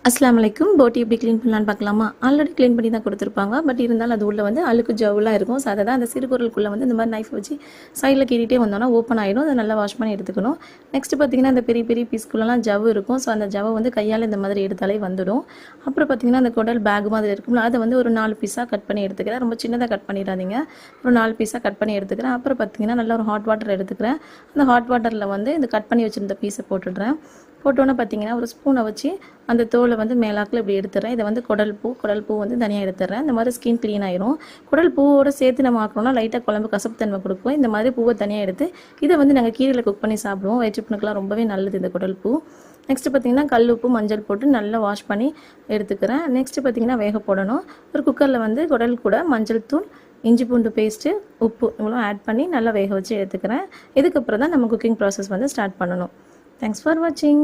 அஸ்ஸலாமு அலைக்கும். போட்டி எப்படி க்ளீன் பண்ணலான்னு பார்க்கலாமா? ஆல்ரெடி க்ளீன் பண்ணி தான் கொடுத்துருப்பாங்க. பட் இருந்தாலும் அது உள்ள வந்து அழுக்கு ஜவ்வுலாம் இருக்கும். ஸோ அதை தான் அந்த சிறுகுறளுக்குள்ளே வந்து இந்த மாதிரி நைஃப் வச்சு சைடில் கீறிட்டே வந்தோம்னா ஓப்பன் ஆகிடும். அதை நல்லா வாஷ் பண்ணி எடுத்துக்கணும். நெக்ஸ்ட் பார்த்திங்கன்னா அந்த பெரிய பெரிய பீஸ்குள்ளெல்லாம் ஜவ்வு இருக்கும். ஸோ அந்த ஜவ்வை வந்து கையால் இந்த மாதிரி எடுத்தாலே வந்துடும். அப்புறம் பார்த்திங்கன்னா அந்த குடல் பேக் மாதிரி இருக்கும்ல, அதை வந்து ஒரு 4 பீஸாக கட் பண்ணி எடுத்துக்கிறேன். ரொம்ப சின்னதாக கட் பண்ணிடாதீங்க. ஒரு 4 பீஸாக கட் பண்ணி எடுத்துக்கிறேன். அப்புறம் பார்த்திங்கன்னா நல்லா ஒரு ஹாட் வாட்டர் எடுத்துக்கிறேன். அந்த ஹாட் வாட்டரில் வந்து இந்த கட் பண்ணி வச்சுருந்த பீஸை போட்டுடுறேன். போட்டோன்னே பார்த்திங்கன்னா ஒரு ஸ்பூனை வச்சு அந்த தோலை வந்து மேலாக்கில் இப்படி எடுத்துடுறேன். இதை வந்து குடல் பூ வந்து தனியாக எடுத்துடுறேன். இந்த மாதிரி ஸ்கின் க்ளீன் ஆயிரும். குடல் பூவோடு சேர்த்து நம்ம ஆக்கணும்னா லைட்டாக குழம்பு கசப்புத்தன்மை கொடுக்கும். இந்த மாதிரி பூவை தனியாக எடுத்து இதை வந்து நாங்கள் கீரையில் குக் பண்ணி சாப்பிடுவோம். வயிற்றுப்புண்ணுக்கெலாம் ரொம்பவே நல்லது இந்த குடல் பூ. நெக்ஸ்ட்டு பார்த்திங்கன்னா கல் உப்பு மஞ்சள் போட்டு நல்லா வாஷ் பண்ணி எடுத்துக்கிறேன். நெக்ஸ்ட்டு பார்த்திங்கன்னா வேக போடணும். ஒரு குக்கரில் வந்து குடல் கூட மஞ்சள் தூள், இஞ்சி பூண்டு பேஸ்ட்டு, உப்பு இவ்வளோ ஆட் பண்ணி நல்லா வேக வச்சு எடுத்துக்கிறேன். இதுக்கப்புறம் தான் நம்ம குக்கிங் ப்ராசஸ் வந்து ஸ்டார்ட் பண்ணணும். தேங்க்ஸ் ஃபார் வாட்சிங்.